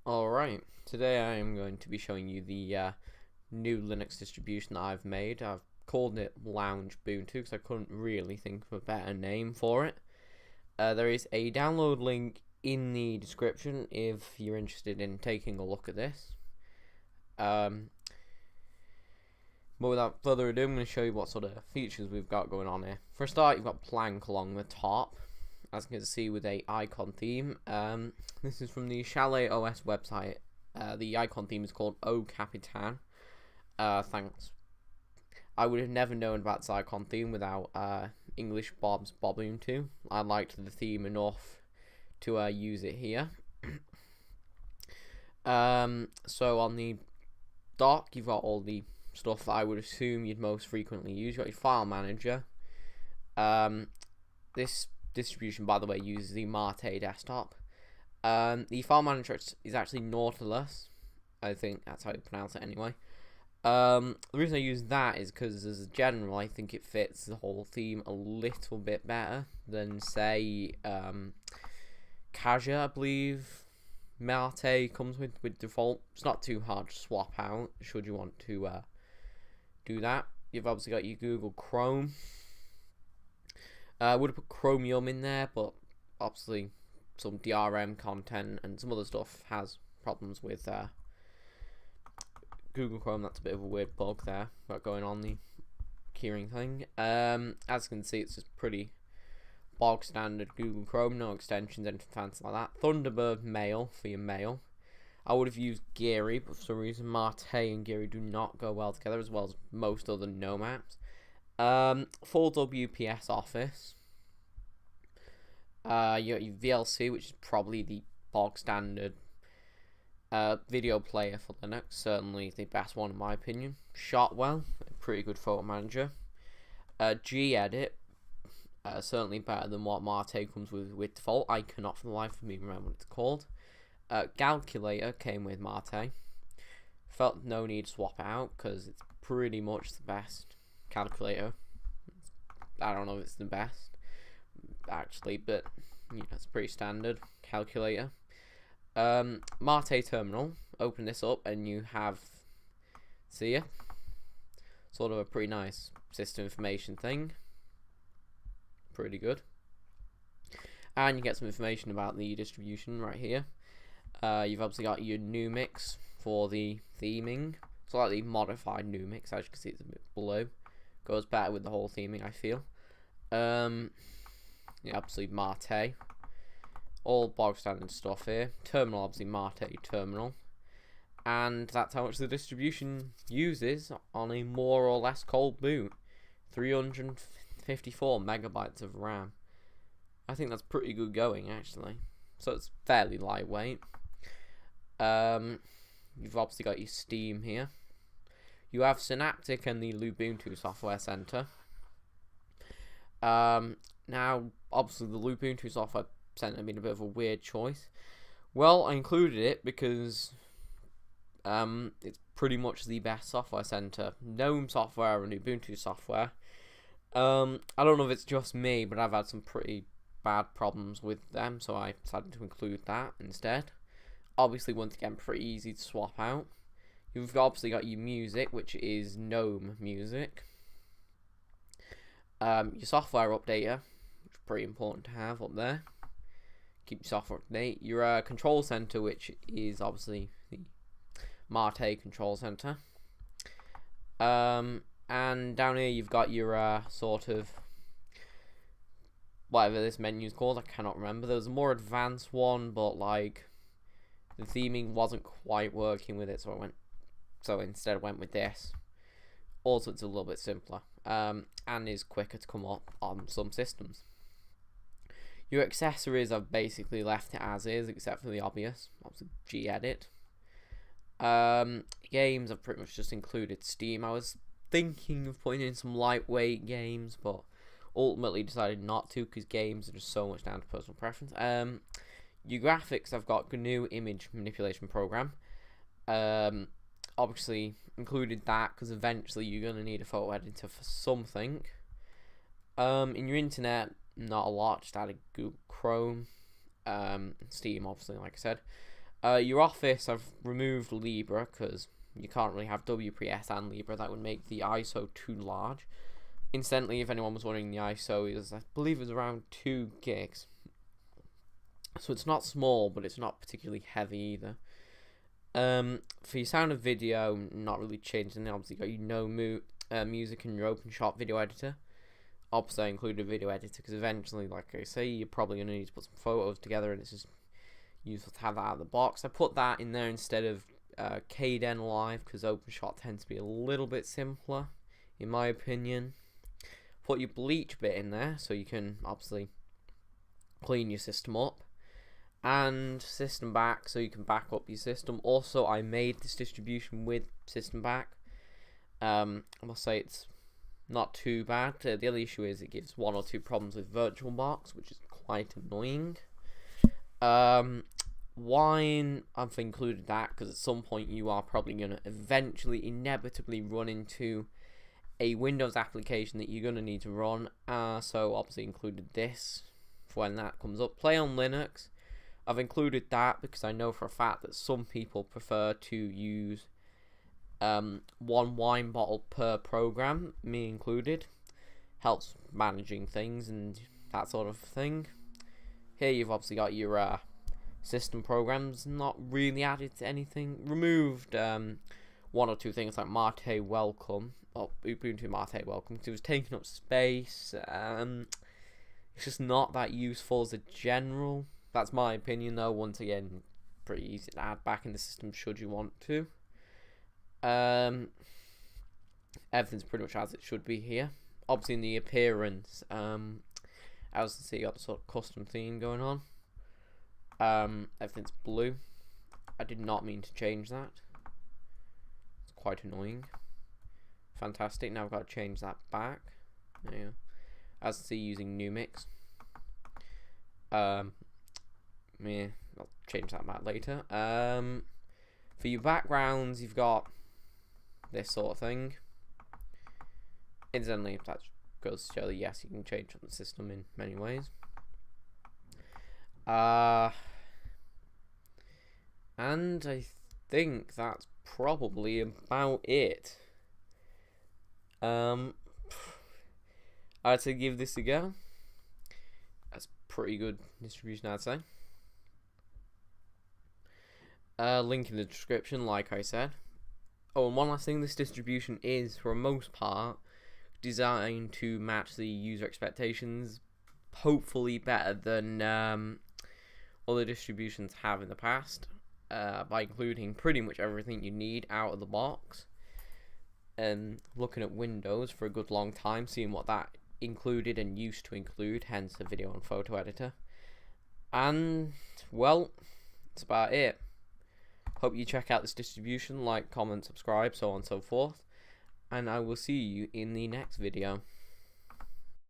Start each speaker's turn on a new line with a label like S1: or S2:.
S1: Alright, today I am going to be showing you the new Linux distribution that I've made. I've called it LoungeBuntu because I couldn't really think of a better name for it. There is a download link in the description if you're interested in taking a look at this. But without further ado, I'm going to show you what sort of features we've got going on here. For a start, you've got Plank along the top, as you can see, with a icon theme. This is from the Chalet OS website. The icon theme is called O Capitan. Thanks. I would have never known about this icon theme without English Bob's Bobuntu. I liked the theme enough to use it here. So on the dock, you've got all the stuff that I would assume you'd most frequently use. You've got your file manager. This distribution, by the way, uses the Mate desktop. The file manager is actually Nautilus. I think that's how you pronounce it anyway. The reason I use that is because as a general, I think it fits the whole theme a little bit better than, say, Kaja, I believe Mate comes with default. It's not too hard to swap out should you want to do that. You've obviously got your Google Chrome. I would have put Chromium in there, but obviously some DRM content and some other stuff has problems with Google Chrome. That's a bit of a weird bug there got going on the keyring thing. As you can see, it's just pretty bog standard Google Chrome, no extensions, anything fancy like that. Thunderbird Mail for your mail. I would have used Geary, but for some reason Mate and Geary do not go well together, as well as most other GNOME apps. Full WPS Office. You got your VLC, which is probably the bog standard video player for Linux. Certainly the best one in my opinion. Shotwell, a pretty good photo manager. Gedit, certainly better than what Mate comes with default. I cannot for the life of me remember what it's called. Calculator came with Mate. Felt no need to swap it out because it's pretty much the best calculator. I don't know if it's the best actually, but you know, it's pretty standard calculator. Mate terminal. Open this up and you have, see ya, sort of a pretty nice system information thing. Pretty good. And you get some information about the distribution right here. You've obviously got your Numix for the theming. Slightly modified Numix, as you can see it's a bit below. Goes better with the whole theming, I feel. Yeah, obviously Mate. All bog standard stuff here. Terminal, obviously Mate terminal. And that's how much the distribution uses on a more or less cold boot. 354 megabytes of RAM. I think that's pretty good going, actually. So it's fairly lightweight. You've obviously got your Steam here. You have Synaptic and the LoungeBuntu Software Center. Now, obviously, the LoungeBuntu Software Center being a bit of a weird choice. Well, I included it because it's pretty much the best software center. GNOME software and Ubuntu software. I don't know if it's just me, but I've had some pretty bad problems with them, so I decided to include that instead. Obviously, once again, pretty easy to swap out. You've obviously got your music, which is GNOME music. Your software updater, which is pretty important to have up there. Keep your software up to date. Your control center, which is obviously the Mate control center. And down here you've got your sort of whatever this menu is called. I cannot remember. There was a more advanced one, but like the theming wasn't quite working with it, so instead I went with this. Also, it's a little bit simpler and is quicker to come up on some systems. Your accessories I've basically left it as is, except for the obvious, obviously Gedit. Games I've pretty much just included Steam. I was thinking of putting in some lightweight games, but ultimately decided not to because games are just so much down to personal preference. Your graphics, I've got GNU image manipulation program. Obviously included that because eventually you're going to need a photo editor for something. In your internet, not a lot, just added Google Chrome, Steam obviously, like I said. Your Office, I've removed Libra because you can't really have WPS and Libra. That would make the ISO too large. Incidentally, if anyone was wondering, the ISO is, I believe it's around 2 gigs. So it's not small, but it's not particularly heavy either. For your sound and video, not really changing. Obviously, got music and your OpenShot video editor. Obviously, I included a video editor because eventually, like I say, you're probably going to need to put some photos together, and it's just useful to have that out of the box. I put that in there instead of Kden Live because OpenShot tends to be a little bit simpler, in my opinion. Put your bleach bit in there so you can obviously clean your system up. And system back so you can back up your system. Also, I made this distribution with system back. I must say it's not too bad. The other issue is it gives 1 or 2 problems with VirtualBox, which is quite annoying. Wine, I've included that because at some point you are probably going to eventually, inevitably run into a Windows application that you're going to need to run. So obviously included this for when that comes up. Play on Linux. I've included that because I know for a fact that some people prefer to use 1 wine bottle per program, me included. Helps managing things and that sort of thing. Here you've obviously got your system programs, not really added to anything. Removed 1 or 2 things like Mate Welcome, or Ubuntu Mate Welcome, because it was taking up space. It's just not that useful as a general. That's my opinion though. Once again, pretty easy to add back in the system should you want to. Everything's pretty much as it should be here. Obviously in the appearance, as you can see, you got the sort of custom theme going on. Everything's blue. I did not mean to change that. It's quite annoying. Fantastic. Now I've got to change that back. There you go. As you see, using Numix. Yeah, I'll change that back later. For your backgrounds, you've got this sort of thing. Incidentally, that goes to show that yes, you can change the system in many ways. And I think that's probably about it. I'd say give this a go. That's pretty good distribution, I'd say. Link in the description, like I said. Oh, and one last thing, this distribution is, for the most part, designed to match the user expectations, hopefully better than other distributions have in the past, by including pretty much everything you need out of the box. And looking at Windows for a good long time, seeing what that included and used to include, hence the video and photo editor. And, well, that's about it. Hope you check out this distribution, like, comment, subscribe, so on and so forth. And I will see you in the next video.